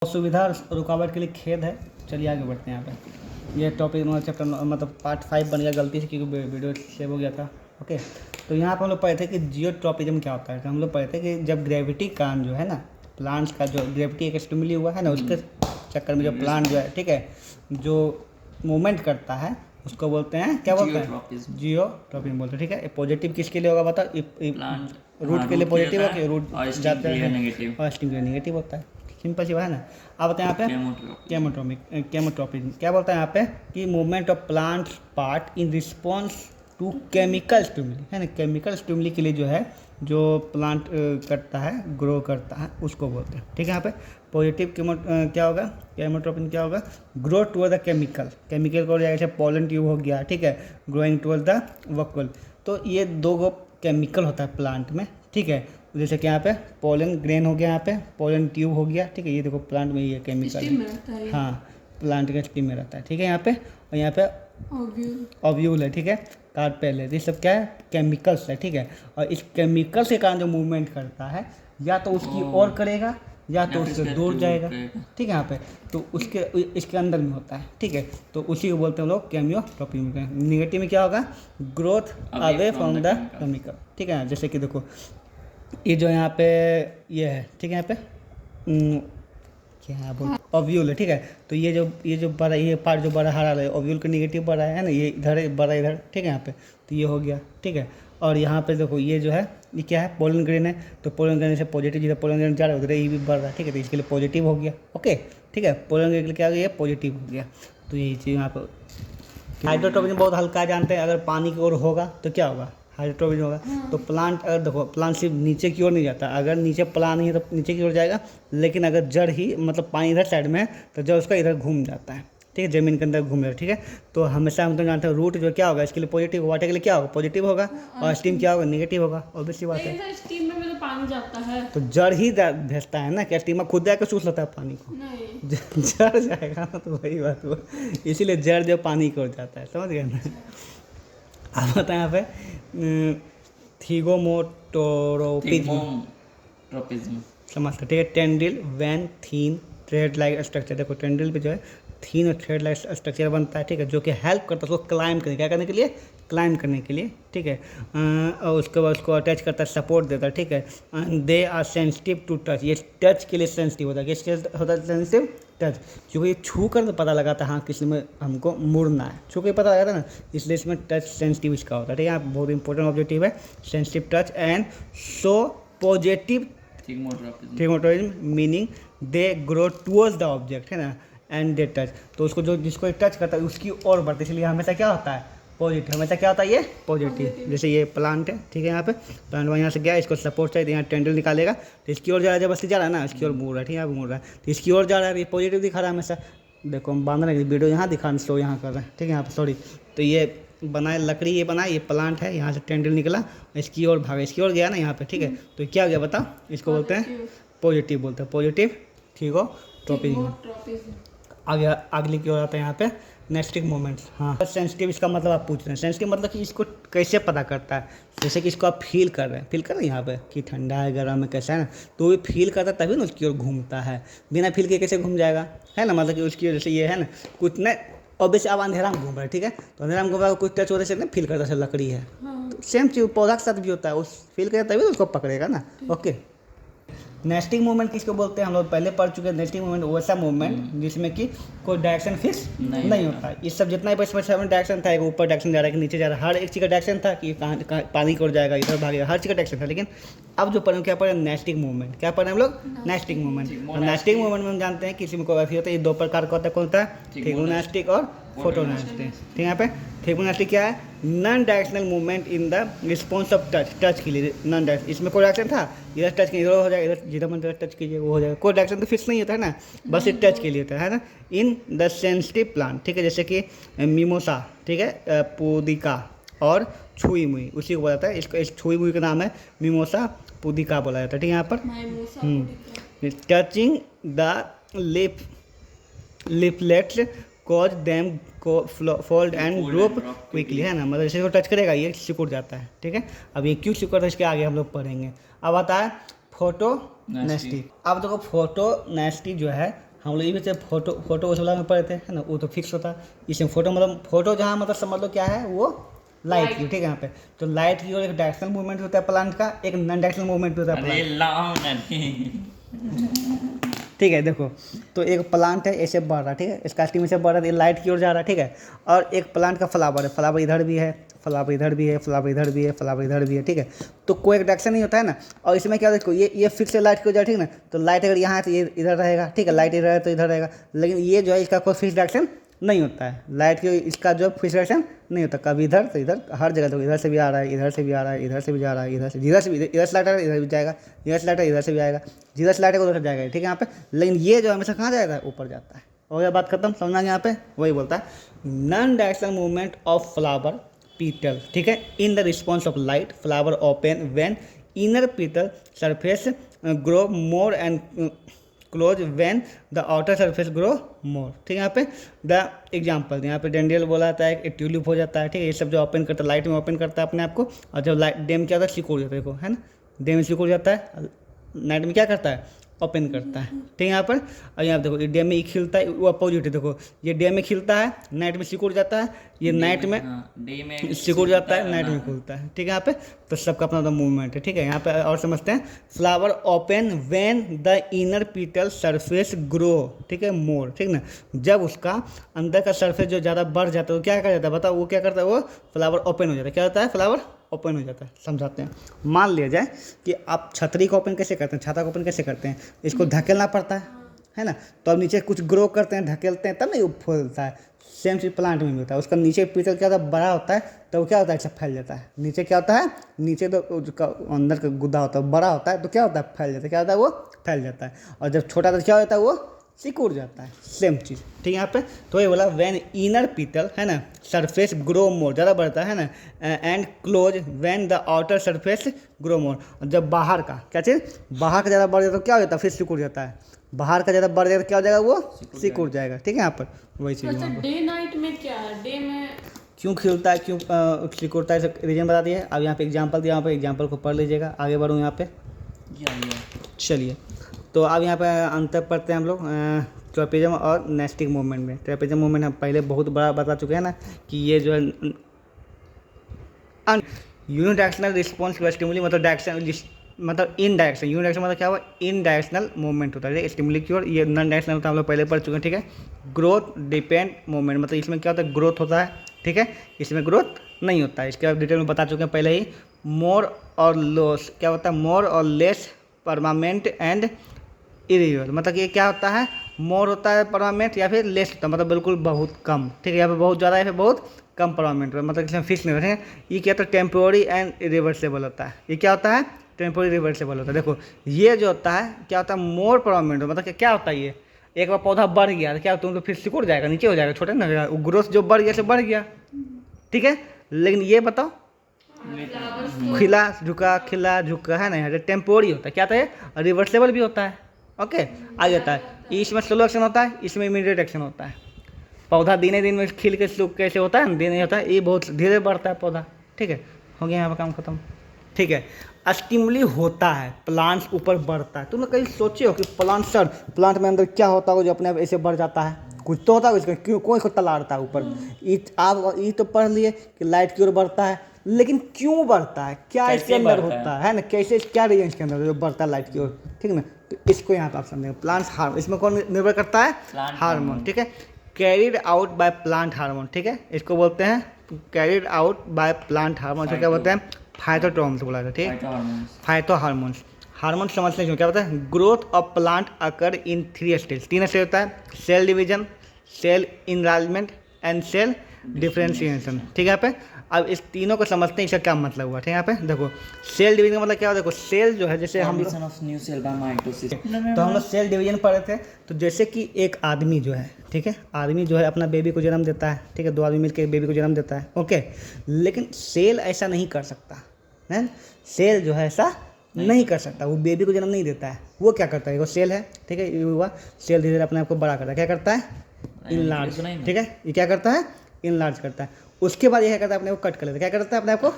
सुविधा और रुकावट के लिए खेद है। चलिए आगे बढ़ते हैं। यहाँ पे ये टॉपिक हमारा चैप्टर मतलब पार्ट 5 बन गया गलती से, क्योंकि वीडियो सेव हो गया था। ओके, तो यहाँ पर हम लोग पढ़े थे कि जियोट्रॉपिज्म क्या होता है। तो हम लोग पढ़े थे कि जब ग्रेविटी का जो है ना, प्लांट्स का जो ग्रेविटी एक स्टिमुली हुआ है ना, उसके चक्कर में जो प्लांट जो है, ठीक है, जो मूवमेंट करता है उसको बोलते हैं, क्या बोलते हैं, जियोट्रॉपिज्म बोलते हैं। ठीक है, पॉजिटिव किसके लिए होगा बताओ? रूट के लिए पॉजिटिव होगा, रूट जाता है और स्टिम के लिए नेगेटिव होता है। सिंपल सी बात है ना। अब बताएं यहाँ पे केमोट्रॉपिज्म क्या बोलता है यहाँ पे कि movement of plants part in response to chemical stimuli, है ना। केमिकल स्टिमुली के लिए जो है, जो प्लांट करता है, ग्रो करता है, उसको बोलते हैं। ठीक है, यहाँ पे पॉजिटिव क्या होगा, केमोट्रॉपिज्म क्या होगा, ग्रो टुवर्ड द केमिकल को जैसे पॉलन ट्यूब हो गया, ठीक है, ग्रोइंग टुवर्ड द वक्ल। तो ये दो केमिकल होता है प्लांट में, ठीक है। जैसे कि यहाँ पे पोलन ग्रेन हो गया, यहाँ पे पोलन ट्यूब हो गया, ठीक है। ये देखो प्लांट में ये केमिकल है, हाँ, प्लांट के स्टीम में रहता है, ठीक है। यहाँ पे और यहाँ पे ओव्यूल है, ठीक है, कार्पेल है। ये सब क्या है, केमिकल्स है, ठीक है। और इस केमिकल के कारण जो मूवमेंट करता है, या तो उसकी ओर करेगा या तो उससे दूर जाएगा, ठीक है। यहाँ पे तो उसके इसके अंदर में होता है, ठीक है। तो उसी को बोलते हैं हम लोग केमियोट्रॉपिज्म। नेगेटिव में क्या होगा, growth away from the chemical, ठीक है। जैसे कि देखो ये जो यहाँ पे ये है, ठीक है, यहाँ पे क्या है बोल ओव्यूल है, ठीक है। तो ये जो बड़ा ये पार्ट जो बड़ा हरा है, ओव्यूल का नेगेटिव बड़ा है ना, ये इधर बड़ा इधर, ठीक है। यहाँ पे तो ये हो गया, ठीक है। और यहाँ पे देखो ये जो है, ये क्या है, पोलन ग्रेन है। तो पोलन ग्रेन से पॉजिटिव, जिधर पोलन ग्रेन जा रहा है उधर ये भी बढ़ रहा है, ठीक है। तो इसके लिए पॉजिटिव हो गया, ओके, ठीक है। पोलन ग्रेन के लिए क्या हो गया, पॉजिटिव हो गया। तो यही चीज़ यहाँ पर हाइड्रोट्रॉपिज्म बहुत हल्का जानते हैं। अगर पानी की ओर होगा तो क्या होगा, हाइड्रोट्रॉपिज्म होगा। तो प्लांट अगर देखो, प्लांट सिर्फ नीचे की ओर नहीं जाता, अगर नीचे प्लांट नहीं है तो नीचे की ओर जाएगा। लेकिन अगर जड़ ही मतलब पानी इधर साइड में है तो जड़ उसका इधर घूम जाता है, ठीक है, ज़मीन के अंदर घूम जाता है, ठीक है। तो हमेशा हम तो जानते हैं रूट जो क्या होगा, इसके लिए पॉजिटिव, वाटर के लिए क्या होगा, पॉजिटिव होगा, और स्टीम क्या होगा, नेगेटिव होगा। ऑब्वियसली बात है, स्टीम में तो पानी जाता है तो जड़ ही भेजता है ना, क्या स्टीमर खुद जाकर चूस लेता है पानी को, नहीं जड़ जाएगा ना, तो वही बात हुआ। इसीलिए जड़ जो पानी की ओर जाता है, समझ गए ना। अब बताएं यहाँ पे थिगोमोटोरोपिज्म समझते, ठीक है। टेंड्रिल वैन थीन थ्रेड लाइक स्ट्रक्चर, देखो टेंड्रिल पे जो है थीन और थ्रेड लाइक स्ट्रक्चर बनता है, ठीक है, जो कि हेल्प करता है उसको क्लाइंब करने, क्या करने के लिए, क्लाइंब करने के लिए, ठीक है। और उसके बाद उसको अटैच करता है, सपोर्ट देता है, ठीक है। They are sensitive to touch, ये टच के लिए सेंसिटिव होता है। किसके होता है सेंसिटिव, टच, क्योंकि ये छू कर तो पता लगाता है हाँ किस में हमको मुड़ना है, छू के पता लगाता है ना, इसलिए इसमें टच सेंसिटिव इसका होता है, ठीक है। यहाँ बहुत इंपॉर्टेंट ऑब्जेक्टिव है, sensitive touch and so positive thigmotropism meaning they grow towards the object, है ना, एंड दे टच। तो उसको जो जिसको टच करता है उसकी ओर बढ़ता है, इसलिए हमेशा क्या होता है, पॉजिटिव, हमेशा क्या होता है, ये पॉजिटिव। जैसे ये प्लांट है, ठीक है, यहाँ पे प्लांट यहाँ से गया, इसको सपोर्ट चाहिए, यहाँ टेंडल निकालेगा तो इसकी ओर जा रहा है, जबरदस्ती जा रहा है ना, इसकी ओर मुड़ रहा है, ठीक है, मुड़ रहा है, तो इसकी ओर जा रहा है, ये पॉजिटिव दिखा रहा है हमेशा। देखो हम बांध रहे हैं, वीडियो यहाँ दिखा स्लो यहाँ कर रहे हैं, ठीक है, यहाँ पर सॉरी। तो ये बनाए लकड़ी, ये बनाए, ये प्लांट है, यहाँ से टेंडल निकला, इसकी ओर भागा, इसकी ओर गया ना यहाँ पे, ठीक है। तो क्या हो गया बताओ, इसको बोलते हैं पॉजिटिव, बोलते हैं पॉजिटिव थिगोट्रॉपिज्म। आगे अगली की ओर आता है यहाँ पे नेस्टिक मोमेंट्स। हाँ, सेंसिटिव इसका मतलब आप पूछ रहे हैं, सेंसिटिव मतलब कि इसको कैसे पता करता है। जैसे कि इसको आप फील कर रहे हैं यहाँ पे कि ठंडा है, गर्म है, कैसा है ना, तो वो फील करता है तभी ना उसकी ओर घूमता है। बिना फील के कैसे घूम जाएगा, है ना, मतलब कि उसकी ओर जैसे ये है ना, कुछ नहीं, और वैसे आप अंधेरा में घूम रहे हैं, ठीक है, तो अंधेरा में घूम रहा है, कुछ टच होने से ना फील करता है लकड़ी है, तो सेम चीज़ पौधा के साथ भी होता है, उस फील करता तभी उसको पकड़ेगा ना। ओके, नेस्टिंग मूवमेंट किसको बोलते हैं, हम लोग पहले पढ़ चुके हैं। नेस्टिंग मूवमेंट वैसा मूवमेंट जिसमें कि कोई डायरेक्शन फिक्स नहीं होता है। इस सब जितना भी इसमें डायरेक्शन था, ऊपर डायरेक्शन जा रहा है कि नीचे जा रहा है, हर एक चीज़ का डायरेक्शन था कि कहाँ पानी की ओर जाएगा, इधर भागेगा, हर चीज़ का डायरेक्शन था। लेकिन अब जो पढ़े क्या पढ़े, नेस्टिंग मूवमेंट, क्या पढ़े हम लोग, नेस्टिंग मूवमेंट। नेस्टिंग मूवमेंट में हम जानते हैं किसी में कोई ऐसी होता है, ये दो प्रकार का होता है, कौन सा, थिगोनेस्टिक और फोटोनेस्टिक, ठीक है। यहाँ पे थिगोनेस्टिक क्या है, non directional movement in the response of touch के लिए, नॉन डायरेक्शन, इसमें कोई डायरेक्शन था, इधर टच कीजिए इधर हो जाएगा, इधर जिधर मन टच कीजिए वो हो जाएगा, कोई डायरेक्शन तो फिक्स नहीं होता है ना, बस ये टच के लिए होता है ना। इन द सेंसिटिव प्लांट, ठीक है, जैसे कि मिमोसा, ठीक है, पुदिका और छुई मुई, उसी को बोला जाता है। इसको इस छुई मुई का नाम है मिमोसा पुदिका बोला जाता है, ठीक है। यहाँ पर touching the लिपलेट्स cause them fold and grope quickly, है ना, मतलब जैसे वो टच करेगा ये सिकुड़ जाता है, ठीक है। अब ये क्यों सिकुड़ता है इसके आगे हम लोग पढ़ेंगे। अब आता है फोटोनेस्टिक। अब देखो फोटोनेस्टिक जो है हम लोग ये भी फोटो फोटो उस वाला में पढ़े थे, है ना, वो तो फिक्स होता है। इसमें फोटो मतलब फोटो जहाँ मतलब समझ लो क्या है वो लाइट की, ठीक है। यहाँ पे तो लाइट की और एक डायरेक्शनल मूवमेंट होता है प्लांट का, एक नॉन डायरेक्शनल मूवमेंट होता है अरे प्लांट, लाओ नहीं। ठीक है। देखो तो एक प्लांट है ऐसे बढ़ रहा है, ठीक है, इसका स्टीम से बढ़ रहा है, ये लाइट की ओर जा रहा है, ठीक है। और एक प्लांट का फ्लावर है, फ्लावर इधर भी है, फ्लावर इधर भी है, फ्लावर इधर भी है, फ्लावर इधर भी है, ठीक है। तो कोई एक डायरेक्शन नहीं होता है ना। और इसमें क्या देखो ये फिक्स है लाइट की ओर जा, ठीक है ना। तो लाइट अगर यहाँ है तो ये इधर रहेगा, ठीक है, लाइट इधर है तो इधर रहेगा। लेकिन ये जो है इसका कोई फिक्स डायरेक्शन नहीं होता है, लाइट की इसका जो फिक्स डायरेक्शन नहीं होता, कभी इधर तो इधर, हर जगह देखो, इधर से भी आ रहा है, इधर से भी आ रहा है, इधर से भी जा रहा है, इधर से इधर से लाइट आ रहा है, इधर भी जाएगा, इधर से लाइट है, इधर से भी आएगा, जिधर से लाइट है उधर से जाएगा, ठीक है यहाँ पे। लेकिन ये जो हमेशा कहाँ जाएगा, ऊपर जाता है। हो गया बात खत्म, समझना यहाँ पे वही बोलता है non directional movement of flower petal, ठीक है, in the response of light flower open when inner petal surface grow more and close when the outer surface grow more, ठीक है। यहाँ पे द एग्जाम्पल यहाँ पे डेंडियल बोला जाता है, एक ट्यूलिप हो जाता है, ठीक है। ये सब जो ओपन करता है लाइट में ओपन करता है अपने आप को, और जब लाइट डे में क्या होता है सिकुड़ जाता है, देखो है ना, डे में सिकुड़ जाता है, नाइट में क्या करता है ओपन करता है, ठीक है यहाँ पर। और यहाँ देखो ये डे में खिलता है, वो अपोजिट है, देखो ये डे में खिलता है, नाइट में सिकुड़ जाता है, ये नाइट में डे में सिकुड़ जाता है, नाइट में खुलता है, ठीक है यहाँ पे। तो सबका अपना अपना मूवमेंट है, ठीक है। यहाँ पे और समझते हैं flower open when the inner petal surface grow, ठीक है, मोर, ठीक ना। जब उसका अंदर का सरफेस जो ज़्यादा बढ़ जाता है वो क्या कर जाता है बताओ, वो क्या करता है, वो फ्लावर ओपन हो जाता है। क्या होता है, फ्लावर ओपन हो जाता है। समझाते हैं, मान लिया जाए कि आप छतरी को ओपन कैसे करते हैं, छाता को ओपन कैसे करते हैं, इसको धकेलना पड़ता है ना। तो अब नीचे कुछ ग्रो करते हैं, धकेलते हैं, तब नहीं वो फूलता है। सेम चीज़ प्लांट में भी होता है, उसका नीचे पीटल क्या होता है, बड़ा होता है, तो वो क्या होता है, ऐसा फैल जाता है। नीचे क्या होता है, नीचे तो अंदर का गुद्दा होता है, बड़ा होता है, तो क्या होता है, फैल जाता है। क्या होता है, वो फैल जाता है। और जब छोटा तो क्या होता है, वो सिकुड़ जाता है। सेम चीज़, ठीक है यहाँ पे। तो ये बोला व्हेन इनर पीटल, है ना, सरफेस ग्रो मोर, ज़्यादा बढ़ता है ना, and close when the outer surface grow मोर। जब बाहर का क्या चीज़, बाहर का ज़्यादा बढ़ जाता है तो क्या हो जाता है, फिर सिकुड़ जाता है। बाहर का ज़्यादा बढ़ जाएगा तो क्या हो जाएगा, वो सिकुड़ जाएगा, ठीक है यहाँ पर वही चीज़। अच्छा डे नाइट में क्या है, डे में क्यों खिलता है, क्यों सिकुड़ता है, रीजन बता दिए। अब यहाँ पे एग्जांपल दिया, यहाँ पे एग्जांपल को पढ़ लीजिएगा। आगे बढ़ूँ यहाँ पे, चलिए। तो अब यहाँ पे अंतर पढ़ते हैं हम लोग ट्रेपेजियम और नेस्टिक मूवमेंट में। ट्रेपेजियम मूवमेंट हम पहले बहुत बड़ा बता चुके हैं ना कि ये जो है यूनिडायरेक्शनल रिस्पॉन्स टू स्टिमुली, मतलब डायरेक्शन मतलब इन डायरेक्शन, यूनिडायरेक्शन मतलब क्या हुआ, इन डायरेक्शनल मूवमेंट होता है स्टिमुली की ओर। ये नॉन डायरेक्शनल होता है, हम लोग पहले पढ़ चुके हैं, ठीक है। ग्रोथ डिपेंड मूवमेंट, मतलब इसमें क्या होता है, ग्रोथ होता है, ठीक है, इसमें ग्रोथ नहीं होता है। इसके आप डिटेल में बता चुके हैं पहले ही। मोर और लॉस क्या होता है, मोर और लेस परमानेंट एंड इरेगुलर, मतलब ये क्या होता है, मोर होता है परमानेंट या फिर लेस होता है, मतलब बिल्कुल बहुत कम, ठीक है। यहाँ पे बहुत ज़्यादा या फिर बहुत कम परमानेंट, मतलब इसमें फिक्स नहीं रखेंगे। ये क्या होता है, टेम्पोररी एंड रिवर्सेबल होता है। ये क्या होता है, टेम्पोररी रिवर्सेबल होता है। देखो ये जो होता है क्या होता है, मोर परमानेंट, मतलब क्या होता है, ये एक बार पौधा बढ़ गया तो क्या तुम तो फिर सिकुड़ जाएगा, नीचे हो जाएगा, छोटे ना, ग्रोथ जो बढ़ गया से बढ़ गया, ठीक है। लेकिन ये बताओ खिला झुका, खिला झुका, है ना, यहाँ टेम्पोररी होता है। क्या होता है, रिवर्सेबल भी होता है, ओके, आ जाता है। इसमें स्लो एक्शन होता है, इसमें इमीडिएट एक्शन होता है। पौधा दिन दिन में खिल के सूख कैसे होता है, दिन नहीं होता है, ये बहुत धीरे बढ़ता है पौधा, ठीक है। हो गया यहाँ पर काम खत्म, ठीक है। स्टिमुली होता है, प्लांट्स ऊपर बढ़ता है। तुमने कहीं सोचे हो कि प्लांट सर, प्लांट में अंदर क्या होता हो जो अपने आप ऐसे बढ़ जाता है, कुछ तो होता है इसका, क्यों कोई खुद तलाड़ता है ऊपर। आप ये तो पढ़ लिए कि लाइट की ओर बढ़ता है, लेकिन क्यों बढ़ता है, क्या इसके अंदर होता है ना, कैसे, क्या रीजन इसके अंदर जो बढ़ता है लाइट की ओर, ठीक है ना। तो इसको यहाँ पे आप समझेंगे, प्लांट्स हार्मोन, इसमें कौन निर्भर करता है, हार्मोन, ठीक है, carried out by plant hormone, ठीक है। इसको बोलते हैं carried out by plant hormone, इसको क्या बोलते हैं, फाइटोट्रॉम्स बोला जाता है, ठीक है, फाइटो हार्मोन्स। हार्मोन समझते हैं क्या होता है, growth of plant occur in 3 stage, 3 stage होता है, cell division, cell enlargement and cell differentiation, ठीक है। यहाँ पे अब इस तीनों को समझते हैं, इसका क्या मतलब हुआ, ठीक है। यहाँ पे देखो सेल डिवीजन का मतलब क्या होता है, देखो सेल जो है, जैसे हम लोग तो हम लोग सेल डिवीजन पढ़े थे। तो जैसे कि एक आदमी जो है, ठीक है, आदमी जो है अपना बेबी को जन्म देता है, ठीक है, 2 आदमी मिलकर एक बेबी को जन्म देता है, ओके। लेकिन सेल ऐसा नहीं कर सकता है, सेल जो है ऐसा नहीं कर सकता, वो बेबी को जन्म नहीं देता है। वो क्या करता है, वो सेल है, ठीक है, ये हुआ सेल धीरे धीरे अपने आप को बड़ा करता है, क्या करता है, इनलार्ज, ठीक है, ये क्या करता है, इनलार्ज करता है। उसके बाद ये क्या करता है, अपने को कट कर लेता है, क्या करता है, अपने आप को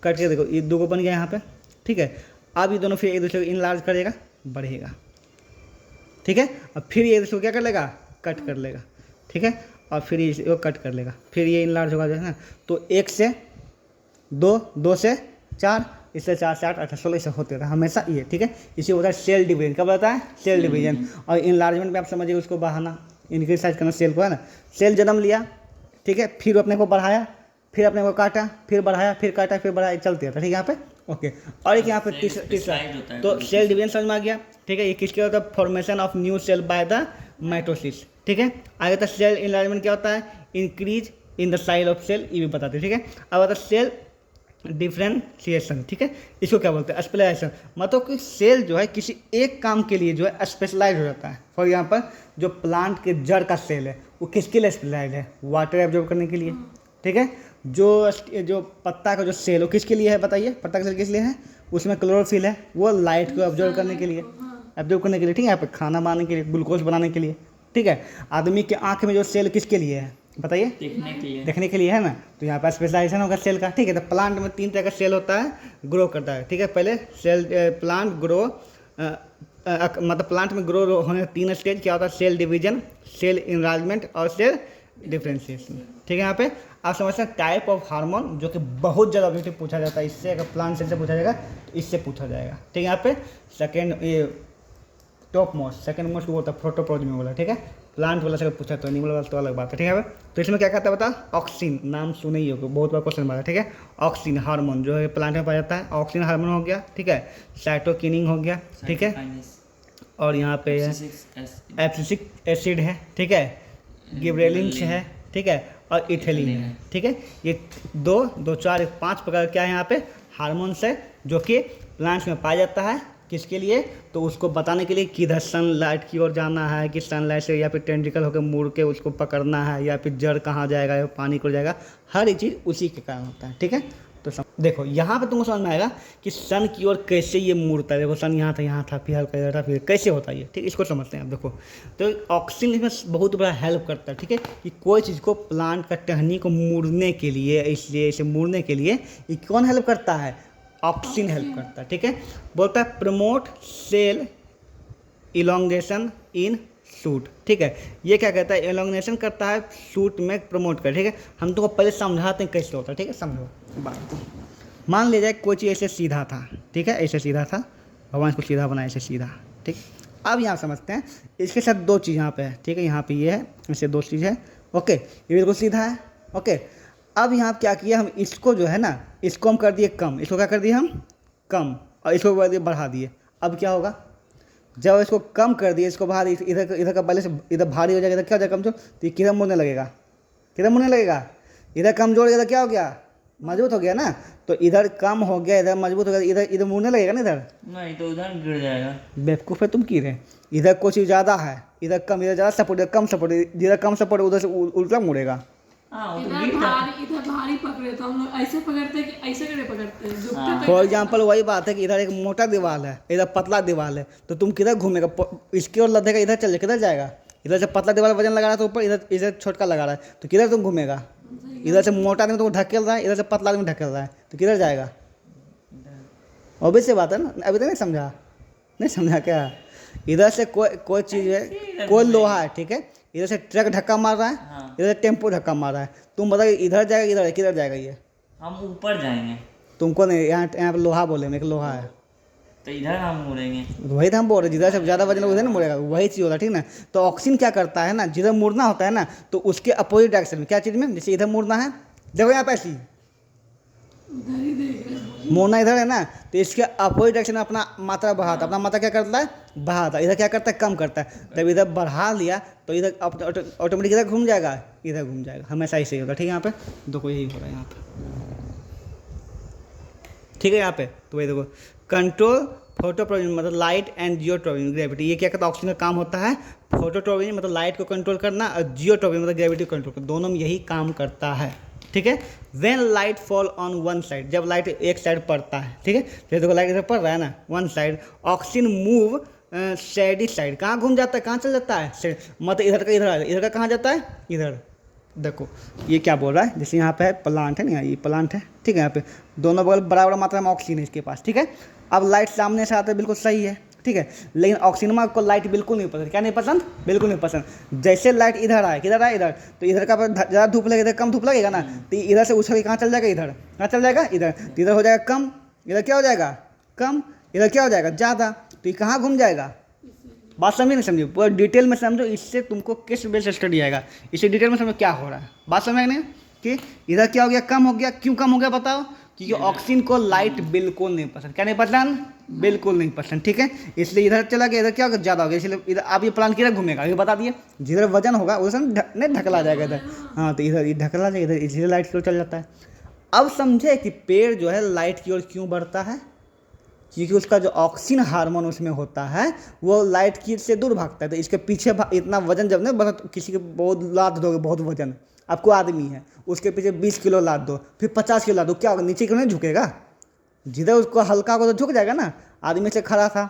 कट के, देखो ये 2 को बन गया यहाँ पे, ठीक है। अब ये दोनों फिर एक दूसरे को इनलार्ज करेगा, बढ़ेगा, ठीक है। अब फिर ये इसको क्या कर लेगा, कट कर लेगा, ठीक है, और फिर इसको कट कर लेगा, फिर ये इनलार्ज होगा जो है ना, तो 1 से 2, 2 से 4, इससे 4 से 8, 8 16 इससे होते रहता है हमेशा ये, ठीक है। इसी होता है सेल डिवीजन। कब होता है, सेल डिवीजन। और इनलार्जमेंट में आप समझिए उसको बढ़ाना, इंक्रीज साइज करना सेल को, है ना। सेल जन्म लिया, ठीक है, फिर अपने को बढ़ाया, फिर अपने को काटा, फिर बढ़ाया, फिर काटा, फिर बढ़ाया, चलते रहता है, ठीक है यहाँ पे, ओके। और एक यहाँ पे तीसरा, तो सेल डिवीजन समझ में आ गया, ठीक है। ये किसके होता है, formation of new cell by the mitosis, ठीक है। आगे तक सेल इनलार्जमेंट क्या होता है, increase in the size of cell, ये भी बताते हैं, ठीक है। अब आता है सेल डिफ्रेंशिएशन, ठीक है। इसको क्या बोलते हैं, स्पेशलाइजेशन। मतलब कि सेल जो है किसी एक काम के लिए जो है स्पेशलाइज हो जाता है। फॉर एग्जाम्पल जो प्लांट के जड़ का सेल है वो किसके लिए स्पेशलाइज है, वाटर एब्जॉर्ब करने के लिए, ठीक है। जो पत्ता का जो सेल वो किसके लिए है बताइए, पत्ता का सेल किस लिए है, उसमें क्लोरोफिल है, वो लाइट को ऑब्जर्व करने के लिए, एब्जॉर्व करने के लिए, ठीक है। यहाँ पे खाना बनाने के लिए, ग्लूकोज बनाने के लिए, ठीक है। आदमी के आँख में जो सेल किसके लिए है बताइए, देखने के लिए, है ना। तो यहाँ पर स्पेशलाइजेशन होगा सेल का, ठीक है। तो प्लांट में 3 तरह का सेल होता है, ग्रो करता है, ठीक है। पहले सेल प्लांट ग्रो, मतलब प्लांट में ग्रो होने 3 स्टेज क्या होता है, सेल डिवीजन, सेल इनलार्जमेंट और सेल डिफरेंशिएशन, ठीक है। यहाँ पे आप समझते हैं टाइप ऑफ हार्मोन, जो कि बहुत ज़्यादा ऑब्जेक्टिव पूछा जाता है। इससे अगर प्लांट सेल से पूछा जाएगा तो इससे पूछा जाएगा, ठीक है। यहाँ पे सेकेंड ये टॉप मोस्ट, सेकंड मोस्ट वो होता है प्रोटोप्लाज्म वाला, ठीक है। प्लांट वाला से अगर पूछा तो एनिमल वाला तो अलग बात है, ठीक है। तो इसमें क्या कहता है बता, ऑक्सिन, नाम सुने ही होगा, बहुत बार क्वेश्चन बना, ठीक है। ऑक्सिन हार्मोन जो है प्लांट में पाया जाता है, ऑक्सिन हार्मोन हो गया, ठीक है। साइटोकिनिन हो गया, ठीक है। और यहाँ पे एब्सिसिक एसिड है, ठीक है, गिबरेलिन है, ठीक है, और इथेलिन है, ठीक है। ये 2, 4, 5 प्रकार क्या है यहाँ पे हार्मोन्स है, जो कि प्लांट्स में पाया जाता है। किसके लिए, तो उसको बताने के लिए किधर सनलाइट की ओर जाना है, कि सनलाइट से या फिर टेंट्रिकल होकर मुड़ के उसको पकड़ना है, या फिर जड़ कहाँ जाएगा या पानी को जाएगा, हर एक चीज़ उसी के कारण होता है, ठीक है। तो देखो यहाँ पे तुमको समझ में आएगा कि सन की ओर कैसे ये मुड़ता है। देखो सन यहाँ था, फिर हल्का इधर था, फिर कैसे होता है ये, ठीक, इसको समझते हैं आप। देखो तो ऑक्सीजन इसमें बहुत बड़ा हेल्प करता है, ठीक है। कि कोई चीज़ को प्लांट का टहनी को मुड़ने के लिए, इसलिए इसे मुड़ने के लिए ये कौन हेल्प करता है, ऑक्सीजन हेल्प करता है, ठीक है। बोलता है promote cell elongation in shoot, ठीक है। ये क्या कहता है, एलोंगेशन करता है शूट में, प्रमोट कर, ठीक है। हम तुमको पहले समझाते हैं कैसे होता है, ठीक है। समझो बात, मान लिया जाए कोई चीज़ ऐसे सीधा था, ठीक है, ऐसे सीधा था, भगवान इसको सीधा बनाया, ऐसे सीधा, ठीक। अब यहाँ समझते हैं इसके साथ 2 चीज़ यहाँ पे है, ठीक है। यहाँ पे ये है, ऐसे 2 चीज़ है, ओके। ये बिल्कुल सीधा है, ओके। अब यहाँ क्या किया, हम इसको जो है ना, इसको हम कर दिए कम, इसको क्या कर दिए हम कम, और इसको बढ़ा दिए। अब क्या होगा, जब इसको कम कर दिए, इसको बढ़ा दिए, इधर का पहले से इधर भारी हो जाएगा, इधर क्या हो जाएगा कमजोर, तो ये किधर मुड़ने लगेगा, किधर मुड़ने लगेगा, इधर कमजोर, इधर क्या हो गया, मजबूत हो गया ना। तो इधर कम हो गया, इधर मजबूत हो गया, इधर मुड़ने लगेगा ना, इधर नहीं तो उधर गिर जाएगा। बेवकूफ़ है तुम की रहे, इधर कोई चीज़ ज़्यादा है, इधर कम, इधर ज़्यादा सपोर्ट, इधर कम सपोर्ट, जिधर कम सपोर्ट उधर से उल्टा मुड़ेगा। इधर भारी पकड़े तो हम लोग ऐसे पकड़ते हैं कि ऐसे करे पकड़ते हैं, झुकते तो फॉर एग्जाम्पल वही बात है कि इधर एक मोटा दीवार है, इधर पतला दीवार है, तो तुम किधर घूमेगा, इसकी ओर लदेगा, इधर चल, किधर जाएगा, इधर से पतला दीवार वजन लगा रहा है तो ऊपर, इधर छोटका लगा रहा है तो किधर तुम घूमेगा, इधर से मोटा आदमी तुमको ढकेल रहा है, इधर से पतला आदमी ढकेल रहा है तो किधर जाएगा। ऑब्वियस सी बात है ना, अभी तो नहीं समझा क्या। इधर से कोई चीज़ है, कोई लोहा है, ठीक है, इधर से ट्रक धक्का मार रहा है, इधर से टेम्पो धक्का मार रहा है, तुम बताओ इधर जाएगा, इधर किधर जाएगा, ये हम ऊपर जाएंगे। तुमको नहीं, यहाँ पे लोहा बोले, एक लोहा है, तो इधर हम मुड़ेंगे। वही तो हम बोल रहे, जिधर से ज़्यादा वजन उधर ना मुड़ेगा, वही चीज़ होता है, ठीक ना। तो ऑक्सीजन क्या करता है ना, जिधर मुड़ना होता है ना, तो उसके अपोजिट डायरेक्शन में, क्या चीज़ में, जैसे इधर मुड़ना है, देखो यहाँ पे ऐसी मुड़ना इधर है ना, तो इसके अपोजिट डायरेक्शन में अपना मात्रा बढ़ाता, अपना मात्रा क्या करता है, बढ़ाता, इधर क्या करता है, कम करता है। जब इधर बढ़ा लिया तो इधर ऑटोमेटिक इधर घूम जाएगा, इधर घूम जाएगा, हमेशा ऐसे ही होता है, ठीक है। यहाँ पे देखो यही हो रहा है यहाँ पे, ठीक है। यहाँ पे तो वही देखो, कंट्रोल फोटोट्रॉपिज्म मतलब लाइट एंड जियोट्रॉपिज्म ग्रेविटी, ये क्या करता है, ऑक्सीजन का काम होता है। फोटोट्रॉपिज्म मतलब लाइट को कंट्रोल करना, और जियोट्रॉपिज्म मतलब ग्रेविटी को कंट्रोल करना, दोनों में यही काम करता है, ठीक है। When light fall on one side, जब लाइट एक साइड पड़ता है, ठीक है, तो देखो लाइट इधर पड़ रहा है ना, one side, oxygen move shady side, कहाँ घूम जाता है, कहाँ चल जाता है, मतलब इधर का इधर का कहाँ जाता है, इधर। देखो ये क्या बोल रहा है, जैसे यहाँ पे है प्लांट है ना, ये प्लांट है, ठीक है। यहाँ पे दोनों बगल बराबर मात्रा में ऑक्सीजन है इसके पास, ठीक है। अब लाइट सामने से आता है, बिल्कुल सही है, ठीक है। लेकिन ऑक्सीनमा को लाइट बिल्कुल नहीं पसंद। क्या नहीं पसंद? बिल्कुल नहीं पसंद। जैसे लाइट इधर आए, किधर आए? इधर, तो इधर का ज़्यादा धूप लगेगा, इधर कम धूप लगेगा ना, तो इधर से उछल के कहाँ चल जाएगा? इधर। कहाँ चल जाएगा? इधर। तो इधर हो जाएगा कम, इधर क्या हो जाएगा? कम, इधर क्या हो जाएगा? ज़्यादा। तो ये कहाँ घूम जाएगा? बात समझे नहीं समझे? पूरा डिटेल में समझो, इससे तुमको किस बेस स्टडी आएगा, इससे डिटेल में समझो क्या हो रहा है। बात समझ नहीं कि इधर क्या हो गया? कम हो गया। क्यों कम हो गया बताओ? क्योंकि ऑक्सीजन को लाइट बिल्कुल नहीं पसंद। क्या नहीं पसंद? बिल्कुल नहीं पसंद, ठीक है। इसलिए इधर चला गया, इधर क्या होगा? ज़्यादा हो गया। इसलिए इधर आप ये प्लान किधर घूमेगा ये बता दिए। जिधर वजन होगा उधर नहीं ढकला जाएगा इधर। हाँ, तो इधर ढकला जाएगा इधर, इसलिए लाइट की ओर चल जाता है। अब समझे कि पेड़ जो है लाइट की ओर क्यों बढ़ता है? क्योंकि उसका जो ऑक्सीजन हार्मोन उसमें होता है वो लाइट की से दूर भागता है। तो इसके पीछे इतना वजन जब नहीं बहुत, किसी के बहुत लाद दोगे, बहुत वजन आपको आदमी है, उसके पीछे 20 किलो लाद दो, फिर 50 किलो लाद दो, क्या होगा? नीचे क्यों नहीं झुकेगा? जिधर उसको हल्का होगा तो झुक जाएगा ना। आदमी से खड़ा था,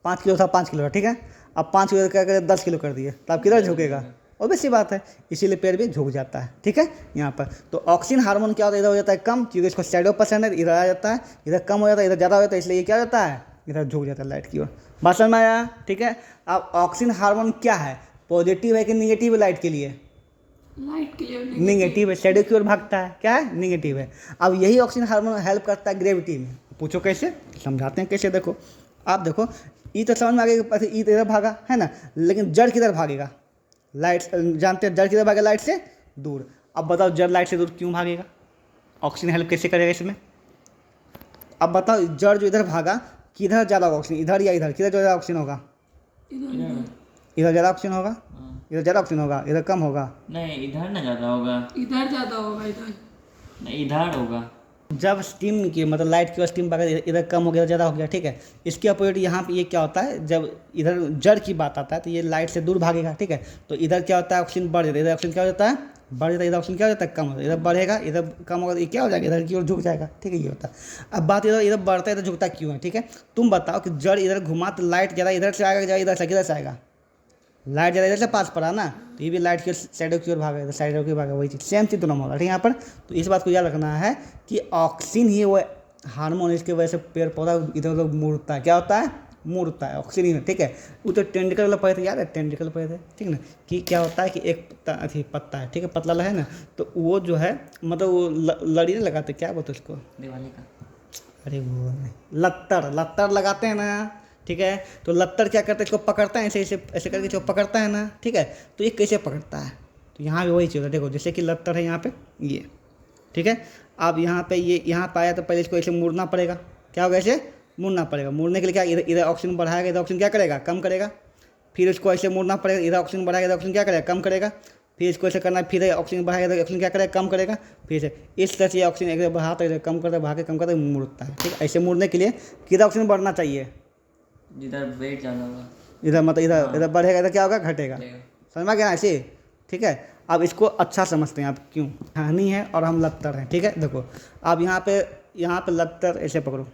5 किलो था, 5 किलो था, ठीक है। अब 5 किलो क्या करे? 10 किलो कर दिए, तो आप किधर झुकेगा? ऑब्वियस सी बात है, इसीलिए पेड़ भी झुक जाता है, ठीक है। यहाँ पर तो ऑक्सीजन हार्मोन क्या होता है? इधर हो जाता है कम, क्योंकि इसको शैडो पसंद है, इधर आ जाता है। इधर कम हो जाता है, इधर ज़्यादा हो जाता है, इसलिए ये क्या हो जाता है? इधर झुक जाता है लाइट की ओर। बात समझ में आया? ठीक है। अब ऑक्सीजन हार्मोन क्या है? पॉजिटिव है कि निगेटिव है लाइट के लिए? लाइट के लिए निगेटिव है, शैडो की ओर भागता है। क्या है? निगेटिव है। अब यही ऑक्सीजन हार्मोन हेल्प करता है ग्रेविटी में। पूछो कैसे? समझाते हैं कैसे। देखो आप देखो, ई तो समझ में आ गया, ई इधर भागा है ना, लेकिन जड़ किधर भागेगा? लाइट जानते हैं, जड़ किधर भागेगा? लाइट से दूर। अब बताओ जड़ लाइट से दूर क्यों भागेगा? ऑक्सीजन हेल्प कैसे करेगा इसमें? अब बताओ जड़ जो इधर भागा, किधर ज़्यादा ऑक्सीजन? इधर या इधर? किधर ज़्यादा ऑक्सीजन होगा? इधर ज़्यादा ऑक्सीजन होगा, इधर ज़्यादा ऑक्सीजन होगा, इधर कम होगा। नहीं, इधर ना ज़्यादा होगा। इधर ज़्यादा होगा, इधर नहीं, इधर होगा। जब स्टीम की मतलब लाइट की स्टीम भागा, इधर कम हो गया, ज़्यादा हो गया, ठीक है। इसके अपोजिट यहाँ पे ये क्या होता है? जब इधर जड़ की बात आता है तो ये लाइट से दूर भागेगा, ठीक है। तो इधर क्या होता है? ऑक्सीजन बढ़ जाता है, इधर ऑक्सीजन क्या हो जाता है? बढ़ जाता है। इधर ऑक्सीजन क्या हो जाता है? कम होता है। इधर बढ़ेगा, इधर कम होगा, ये क्या हो जाएगा? इधर की ओर झुक जाएगा, ठीक है। ये होता है। अब बात इधर इधर बढ़ता है, इधर झुकता क्यों है? ठीक है, तुम बताओ कि जड़ इधर घुमा तो लाइट ज़्यादा इधर से आएगा, ज़्यादा इधर से, किधर से आएगा? लाइट ज़्यादा इधर से पास पड़ा ना, तो ये भी लाइट की शैडो की ओर भागेगा, शैडो की भागेगा, वही चीज़ सेम चीज़ दोनों में होगा, ठीक है। यहाँ पर तो इस बात को याद रखना है कि ऑक्सीजन ही वो हार्मोन, इसकी वजह से पेड़ पौधा इधर उधर मुड़ता है। क्या होता है? मुड़ता है ऑक्सीजन ही, ठीक है। वो तो टेंडिकल वाला पढ़े थे, याद है? टेंडिकल पढ़े थे, ठीक ना, कि क्या होता है कि एक पत्ता है, ठीक है, पतला है ना, तो वो जो है मतलब वो लड़ी नहीं लगाते, क्या बोलते उसको? दिवाली का। अरे वो नहीं, लत्तर लगाते हैं ना, ठीक है। तो लत्तर क्या करता है? इसको पकड़ता है, ऐसे ऐसे ऐसे करके जो पकड़ता है ना, ठीक है। तो ये कैसे पकड़ता है? तो यहाँ भी वही चीज़ है, देखो जैसे कि लत्तर है यहाँ पे ये, ठीक है। अब यहाँ पे ये यहाँ पे आया तो पहले इसको ऐसे मुड़ना पड़ेगा। क्या होगा? ऐसे मुड़ना पड़ेगा। मुड़ने के लिए क्या? इधर इधर ऑक्सीजन बढ़ाएगा, इधर ऑक्सीजन क्या करेगा? कम करेगा। फिर इसको ऐसे मुड़ना पड़ेगा, इधर ऑक्सीजन बढ़ाएगा, इधर ऑक्सीजन क्या करेगा? कम करेगा। फिर इसको ऐसे करना है, फिर ऑक्सीजन बढ़ाएगा, इधर ऑक्सीजन क्या करेगा? कम करेगा। फिर से इस तरह से ऑक्सीजन इधर बढ़ाता है, इधर कम करता है, भाग के कम करता है, मुड़ता है, ठीक है। ऐसे मुड़ने के लिए किधर ऑक्सीजन बढ़ना चाहिए? जिधर वेट ज़्यादा होगा। इधर मतलब इधर बढ़ेगा, इधर क्या होगा? घटेगा। समझ में गया ना ऐसे, ठीक है। अब इसको अच्छा समझते हैं आप, क्यों? हानि है और हम लत्तर हैं, ठीक है। देखो अब यहाँ पे लत्तर ऐसे पकड़ो,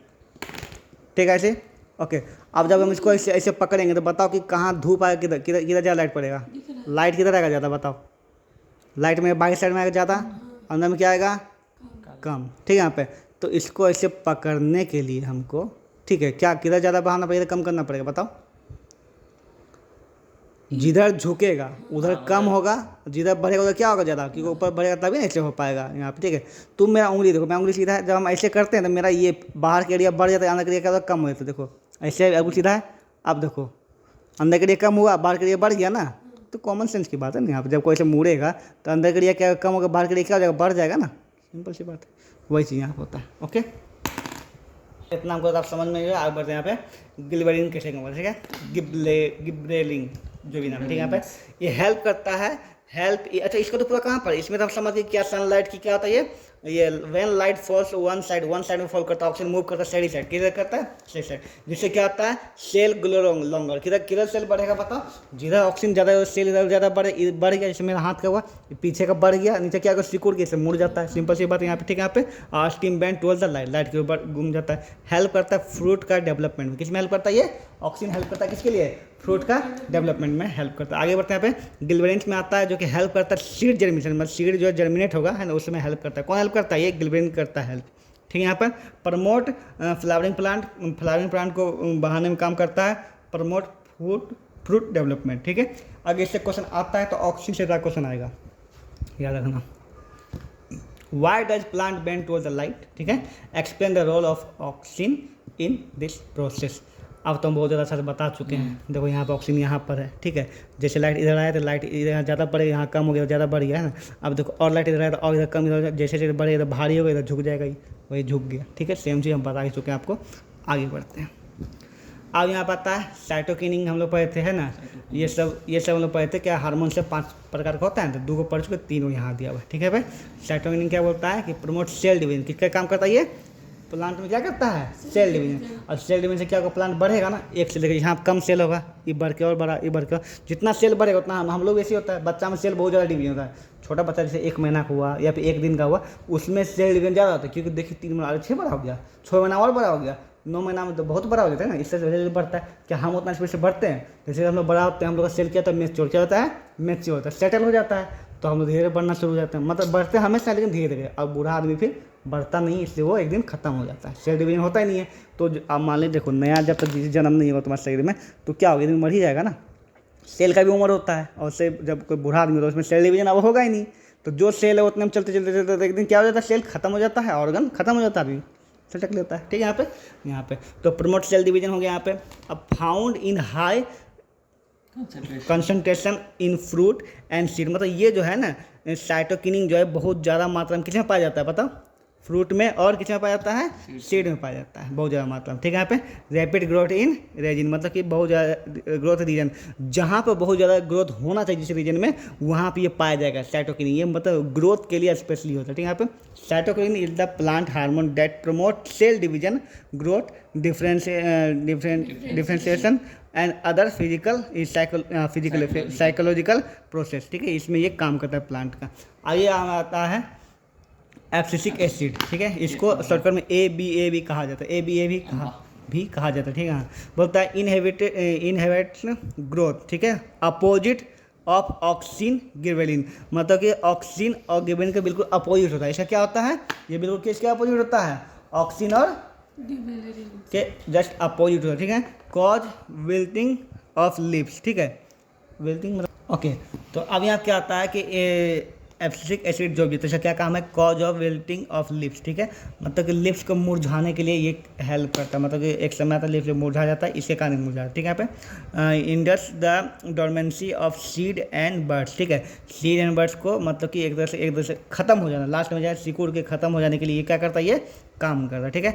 ठीक है, ऐसे, ओके। अब जब हम इसको ऐसे ऐसे पकड़ेंगे तो बताओ कि कहाँ धूप आएगा, किधर किधर किधर ज़्यादा लाइट पड़ेगा? लाइट किधर आएगा ज़्यादा? बताओ। लाइट में बाई साइड में आएगा ज़्यादा, अंदर में क्या आएगा? कम, ठीक है। यहाँ पे तो इसको ऐसे पकड़ने के लिए हमको, ठीक है, क्या किधर ज़्यादा बढ़ाना पड़ेगा, कम करना पड़ेगा? बताओ। जिधर झुकेगा उधर कम होगा, जिधर बढ़ेगा उधर क्या होगा? ज़्यादा, क्योंकि ऊपर बढ़ेगा तभी ना ऐसे हो पाएगा यहाँ पे, ठीक है। तुम मेरा उंगली देखो, मेरा उंगली सीधा है, जब हम ऐसे करते हैं तो मेरा ये बाहर के एरिया बढ़ जाता है, अंदर के एरिया क्या होता है? कम हो जाता है। देखो ऐसे उंगली सीधा है, अब देखो अंदर के एरिया कम हुआ, बाहर के एरिया बढ़ गया ना, तो कॉमन सेंस की बात है ना। यहाँ पर जब कोई ऐसे मुड़ेगा तो अंदर के एरिया क्या कम होगा, बाहर के एरिया क्या हो जाएगा? बढ़ जाएगा ना, सिंपल सी बात है। वही चीज़ यहाँ पर होता है, ओके। इतना हमको आप समझ में आगे बढ़ते हैं। यहाँ पे गिबरेलिन कैसे कहूँगा, ठीक है, गिबरेलिन जो भी नाम है, ठीक है। यहाँ पे ये हेल्प करता है, हेल्प। अच्छा इसको तो पूरा कहाँ पर, इसमें तो आप समझिए क्या सनलाइट की क्या होता है ये when light falls one side में फॉल करता है, ऑक्सीजन मूव करता है सही साइड, किधर करता है? सही साइड, जिससे क्या होता है? Cell grow longer. किधर सेल बढ़ेगा बताओ? जिधर ऑक्सीजन ज़्यादा है सेल इधर ज़्यादा बढ़ गया, जैसे मेरा हाथ का हुआ, पीछे का बढ़ गया, नीचे क्या होगा? सिकुड़ के मुड़ जाता है, सिंपल सी बात है यहाँ पे, ठीक है। यहाँ पे steam band towards the light के ऊपर घूम जाता है। हेल्प करता है फ्रूट का डेवलपमेंट में। किस में हेल्प करता है ये? ऑक्सीजन हेल्प करता है किसके लिए? फ्रूट का डेवलपमेंट में हेल्प करता है। आगे बढ़ते हैं। यहाँ पे गिबरेलिन में आता है जो कि हेल्प करता है सीड जर्मिनेशन, मतलब सीड जो जर्मिनेट होगा है ना, उसमें हेल्प करता है। कौन हेल्प करता है? ये गिबरेलिन करता है हेल्प, ठीक है। यहाँ पर प्रमोट फ्लावरिंग प्लांट को बढ़ाने में काम करता है। प्रमोट फ्रूट डेवलपमेंट, ठीक है। अगर इससे क्वेश्चन आता है तो ऑक्सीन से क्वेश्चन आएगा, याद रखना। Why does plant bend towards the light, ठीक है। Explain the role of auxin in this process. अब तो हम बहुत ज़्यादा सारे बता चुके हैं। देखो यहाँ पर ऑक्सीजन यहाँ पर है, ठीक है। जैसे लाइट इधर आया तो लाइट इधर ज़्यादा बढ़े, यहाँ कम हो गया, ज़्यादा बढ़ गया है ना। अब देखो और लाइट इधर आया तो और इधर कम, इधर जैसे जैसे बढ़े इधर भारी हो गया, इधर झुक जाएगा, वही झुक गया, ठीक है। सेम चीज़ हम बता ही चुके हैं आपको। आगे बढ़ते हैं। अब यहाँ पर आता है साइटोकिनिन, हम लोग पढ़े थे, है ना। ये सब हम लोग पढ़े थे। क्या हार्मोन से 5 प्रकार का होता है, तो 2 को पढ़ चुके, 3 यहाँ दिया हुआ है, ठीक है भाई। साइटोकिनिन क्या बोलता है कि प्रमोट सेल डिवीजन। किसका काम करता है ये? प्लांट में क्या करता है? Cell division. और सेल डिवीजन से क्या होगा, प्लांट बढ़ेगा ना, एक सेल, यहाँ कम सेल होगा, ये बढ़ के और बड़ा, ये बढ़ के, जितना सेल बढ़ेगा उतना हम लोग ऐसे होता है। बच्चा में सेल बहुत ज़्यादा डिवीजन होता है। छोटा बच्चा जैसे 1 महीना का हुआ या फिर 1 दिन का हुआ, उसमें सेल डिवीजन ज़्यादा होता है, क्योंकि देखिए 3 महीना 6 बड़ा हो गया, 6 महीना और बड़ा हो गया, 9 महीना में तो बहुत बड़ा हो जाता है ना। इससे जल्दी बढ़ता है। क्या हम उतना स्पीड से बढ़ते हैं? जैसे हम लोग बड़ा होते हैं, हम लोग का सेल क्या होता है, मैच्योर क्या होता है, मैच्योर होता है, सेटल हो जाता है, तो हम लोग धीरे बढ़ना शुरू हो जाते हैं। मतलब बढ़ते हमेशा, लेकिन धीरे धीरे। अब बूढ़ा आदमी फिर बढ़ता नहीं, इसलिए वो एक दिन खत्म हो जाता है, सेल डिवीजन होता ही नहीं है। तो अब मान लीजिए देखो, नया जब तक जन्म नहीं होगा तुम्हारे शरीर में, तो क्या होगा, एक दिन मर ही जाएगा ना। सेल का भी उम्र होता है, और से जब कोई बूढ़ा आदमी होता है उसमें सेल डिवीजन अब होगा ही नहीं। तो जो सेल है उतने में चलते चलते चलते एक दिन क्या हो जाता है, सेल खत्म हो जाता है, ऑर्गन खत्म हो जाता है, अभी सटक लेता है, ठीक है। यहाँ पे तो प्रमोट सेल डिवीजन हो गया यहाँ पे। अब found in high concentration in fruit and seed, मतलब ये जो है ना साइटोकिनिन जो है बहुत ज़्यादा मात्रा में किसमें पाया जाता है, बताओ? फ्रूट में, और किसमें पाया जाता है? सीड में पाया जाता है, बहुत ज़्यादा मात्रा में, ठीक है। यहाँ पे रैपिड ग्रोथ इन रीजन, मतलब कि बहुत ज़्यादा ग्रोथ रीजन, जहाँ पर बहुत ज़्यादा ग्रोथ होना चाहिए जिस रीजन में, वहाँ पे ये पाया जाएगा साइटोकिनिन। ये मतलब ग्रोथ के लिए स्पेशली होता है, ठीक है। यहाँ पे cytokinin is the plant hormone that promote cell division, growth, differentiation and other psychological process, ठीक है। इसमें ये काम करता है प्लांट का। आइए आता है एब्सिसिक एसिड, ठीक है। इसको शॉर्टकट में ABA कहा जाता है, ABA भी कहा जाता है, ठीक है। हाँ, बोलता है इनहिबिट ग्रोथ, ठीक है, अपोजिट ऑफ ऑक्सीन गिबरेलिन, मतलब कि ऑक्सीन और गिबरेलिन का बिल्कुल अपोजिट होता है। इसका क्या होता है, ये बिल्कुल किसके अपोजिट होता है, ऑक्सीन और के जस्ट अपोजिट होता है, ठीक है। कॉज विल्टिंग ऑफ लीव्स, ठीक है, विल्टिंग मतलब ओके। तो अब यहाँ क्या आता है कि एब्सिसिक एसिड जो भी, तो इसका क्या काम है, cause of wilting of lips, ठीक है। मतलब कि लिप्स को मुरझाने के लिए ये हेल्प करता है। मतलब कि एक समय आता है लिप्स मुरझा जाता है, इसके कारण मुरझा, ठीक है। यहाँ पे Indus the dormancy of seed and birds, ठीक है। सीड एंड बर्ड्स को मतलब कि एक तरह से खत्म हो जाना, लास्ट में जाए सिकुड़ के खत्म हो जाने के लिए ये क्या करता है, ये काम करता है, ठीक है।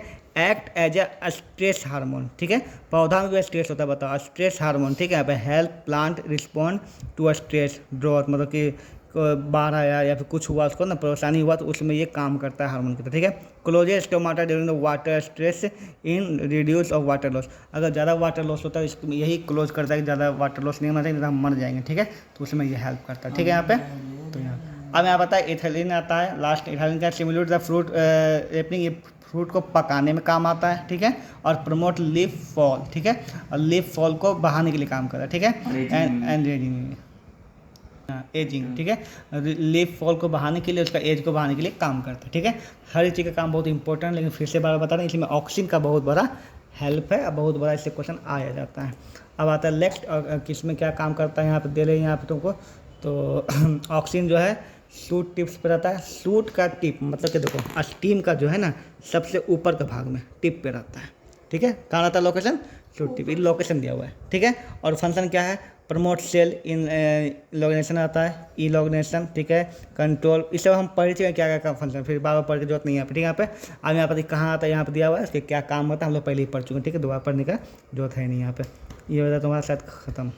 Act as a stress hormone, ठीक है। पौधा में भी स्ट्रेस होता है, बताओ, स्ट्रेस हार्मोन, ठीक है। यहाँ पे help plant respond to stress growth, मतलब कि बाढ़ आया या फिर कुछ हुआ, उसको ना परेशानी हुआ, तो उसमें ये काम करता है हार्मोन की तरह, ठीक है। Closes stomata during the water stress in reduce of water loss, अगर ज़्यादा वाटर लॉस होता है इसमें यही क्लोज करता है कि ज़्यादा वाटर लॉस नहीं होना चाहिए, नहीं तो हम मर जाएंगे, ठीक है। तो उसमें ये हेल्प करता है, ठीक है। यहाँ पे तो यहाँ अब यहाँ पता है इथेलिन आता है लास्ट। इथेलिन का सिमुलेट द फ्रूट रेपनिंग, ये फ्रूट को पकाने में काम आता है, ठीक है। और प्रमोट लीफ फॉल, ठीक है, और लीफ फॉल को बढ़ाने के लिए काम करता है, ठीक है। एंड एजिंग, ठीक है। लीफ फॉल को बढ़ाने के लिए, उसका एज को बढ़ाने के लिए काम करता है, ठीक है। हर एक चीज़ का काम बहुत इंपॉर्टेंट है, लेकिन फिर से बार बता रहे हैं, इसमें ऑक्सीजन का बहुत बड़ा हेल्प है, और बहुत बड़ा इससे क्वेश्चन आया जाता है। अब आता है नेक्स्ट, किस में क्या काम करता है, यहाँ पे दे रहे हैं यहाँ पे तुमको। तो ऑक्सीजन जो है सूट टिप्स पर रहता है। सूट का टिप मतलब कि देखो स्टीम का जो है ना सबसे ऊपर के भाग में टिप पे रहता है, ठीक है। कहाँ रहता है लोकेशन, सूट टिप, लोकेशन दिया हुआ है, ठीक है। और फंक्शन क्या है, प्रमोट सेल इन इलॉग्नेशन आता है, इलॉग्नेशन, ठीक है। कंट्रोल, इस सब हम पढ़ चुके हैं क्या क्या फंक्शन, फिर बार बार पढ़ के जरूरत नहीं है, ठीक है। यहाँ पे अब यहाँ पर कहाँ आता है, यहाँ पे दिया हुआ है, इसके क्या काम होता है हम लोग पहले ही पढ़ चुके हैं, ठीक है। दोबारा पढ़ने का जरूरत है नहीं यहाँ पे। ये हो जाता तुम्हारा शायद खत्म।